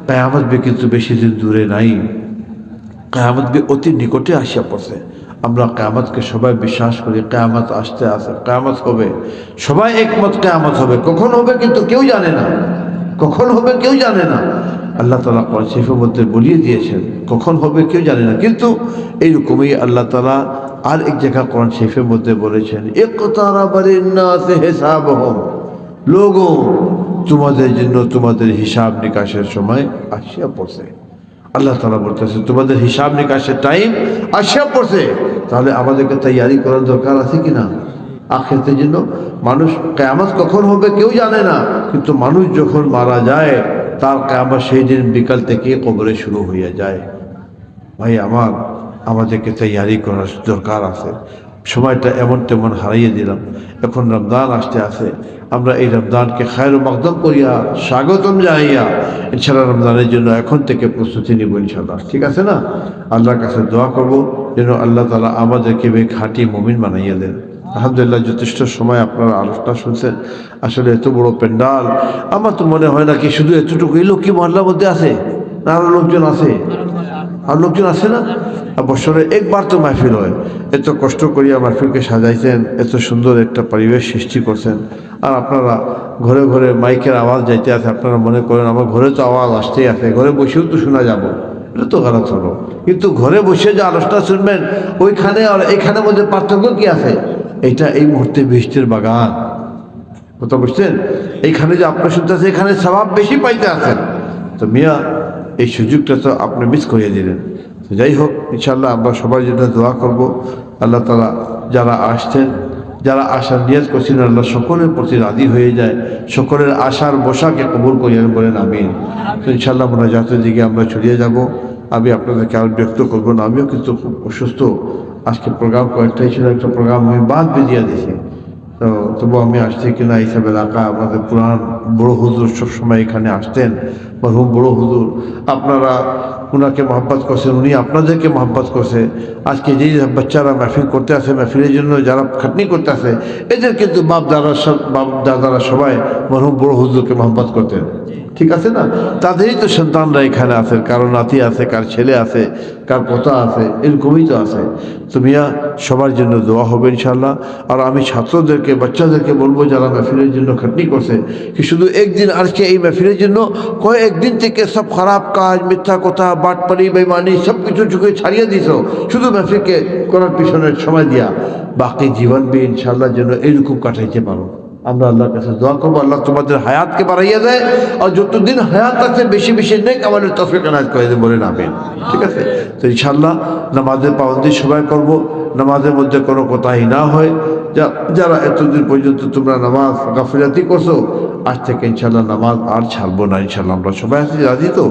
কিয়ামত भी কিন্তু বেশি দিন দূরে নাই, কিয়ামত भी অতি নিকটে আসিয়া পড়ছে। আমরা কিয়ামতকে সবাই বিশ্বাস করি, কিয়ামত আসতে আসে, কিয়ামত হবে, সবাই একমত কিয়ামত হবে। কখন হবে কিন্তু কেউ জানে না, কখন হবে কেউ জানে না। আল্লাহ তাআলা কোরআন শরীফের মধ্যে বলিয়ে দিয়েছেন কখন হবে কেউ জানে না। কিন্তু এইরকমই আল্লাহ তাআলা আর এক জায়গা কোরআন শরীফের মধ্যে বলেছেন, ইকতারাবা লিন-নাসি হিসাবুহুম, লোগো তোমাদের জন্য তোমাদের হিসাব নিকাশের সময় আসিয়া পড়ছে। আল্লাহ তাআলা বলতেছে তোমাদের হিসাব নিকাশের টাইম আসিয়া পড়ছে। তাহলে আমাদেরকে তৈয়ারি করার দরকার আছে কিনা আখিরাতের জন্য? মানুষ কিয়ামত কখন হবে কেউ জানে না, কিন্তু মানুষ যখন মারা যায় তার কিয়ামত সেই দিন বিকাল থেকে কবরে শুরু হয়ে যায়। ভাই আমার, আমাদেরকে তৈয়ারি করার দরকার আছে। সময়টা এমন তেমন হারিয়ে দিলাম। এখন রমজান আসতে আছে, আমরা এই রমজানকে খায়র মাকদম করিয়া স্বাগতম জানাইয়া ইনশাআল্লাহ রমজানের জন্য এখন থেকে প্রস্তুতি নিব ইনশাআল্লাহ। ঠিক আছে না? আল্লাহর কাছে দোয়া করব যেন আল্লাহ তাআলা আমাদেরকে খাঁটি মুমিন বানাইয়া দেন। আলহামদুলিল্লাহ, যথেষ্ট সময় আপনারা আলোচনা শুনছেন। আসলে এত বড় প্যান্ডাল, আমার তো মনে হয় না কি শুধু এতটুকুই লোক কি মহল্লার মধ্যে আছে, না আরো লোকজন আছে? আর লোকজন আছে না? বছরে একবার তো মাহফিল হয়। এত কষ্ট করিয়া মাহফিলকে সাজাইছেন, এত সুন্দর একটা পরিবেশ সৃষ্টি করছেন, আর আপনারা ঘরে ঘরে মাইকের আওয়াজ যাইতে আছে। আপনারা মনে করেন আমার ঘরে তো আওয়াজ আসতেই আছে, ঘরে বসেও তো শোনা যাব, এটা তো খারাপ হলো। কিন্তু ঘরে বসে যে আলোচনা শুনবেন ওইখানে আর এইখানের মধ্যে পার্থক্য কি আছে? এইটা এই মুহূর্তে বৃষ্টির বাগান, কথা বুঝছেন? এইখানে যে আপনার শুনতে আছে এখানে স্বভাব বেশি পাইতে আছেন, তো মিয়া এই সুযোগটা তো আপনি মিস করিয়ে দিলেন। তো যাই হোক, ইনশাআল্লাহ আমরা সবার জন্য দোয়া করব। আল্লাহ তাআলা যারা আসছেন, যারা আশার নিয়ত করছেন, আল্লাহ সকলের প্রতি রাজি হয়ে যায়, সকলের আশার বসাকে কবুল করিয়েন বলেন আমিন। তো ইনশাআল্লাহ মোনাজাতের দিকে আমরা ছড়িয়ে যাব। আমি আপনাদেরকে আর ব্যক্ত করবো না, আমিও কিন্তু খুব অসুস্থ। আজকে প্রোগ্রাম কয়েকটাই ছিল, একটা প্রোগ্রাম আমি বাদ দিয়ে দিয়েছি। তো তবু আমি আসছি কিনা হিসাবে এলাকা আমাদের পুরান বড় হুজুর সবসময় এখানে আসতেন, মরহুম বড় হুজুর। আপনারা ওনাকে মহব্বত করছেন, উনি আপনাদেরকে মহব্বত করছে। আজকে যেই বাচ্চারা মাহফিল করতে আসে, মাহফিলের জন্য যারা খাটনি করতে আসে, এদের কিন্তু বাপ দাদারা সবাই মরহুম বড় হুজুরকে মহব্বত করতেন। ঠিক আছে না? তাদেরই তো সন্তানরা এখানে আছে, কারো নাতি আছে, কার ছেলে আছে, কার পোতা আছে, এরকমই তো আছে। তো মিয়া সবার জন্য দোয়া হবে ইনশাআল্লাহ। আর আমি ছাত্রদেরকে, বাচ্চাদেরকে বলবো যারা মাহফিলের জন্য খাটনি করছে, কি শুধু একদিন আজকে এই মাহফিলের জন্য কয়েকদিন থেকে সব খারাপ কাজ, মিথ্যা কথা, বাটপারি, বেঈমানি সব কিছু চোখে ছাড়িয়ে দিছ, শুধু মাহফিলকে করার পিছনে সময় দিয়া বাকি জীবন বি ইনশাআল্লাহ যেন এইরকম কাটাইতে পারো। আমরা আল্লাহর কাছে দোয়া করবো আল্লাহ তোমাদের হায়াতকে বাড়াইয়া দেয়, আর যতদিন হায়াত আছে বেশি বেশি নেক আমাদের তৌফিক এনায়েত করে দেন বলেন আমিন। ঠিক আছে? তো ইনশাআল্লাহ নামাজের পাবন্দি সবাই করব, নামাজের মধ্যে কোনো কথাই না হয়। যারা এতদিন পর্যন্ত তোমরা নামাজ গাফিলাতি করছো, আজ থেকে ইনশাআল্লাহ নামাজ আর ছাড়বো না ইনশাআল্লাহ। আমরা সবাই আছি রাজি তো?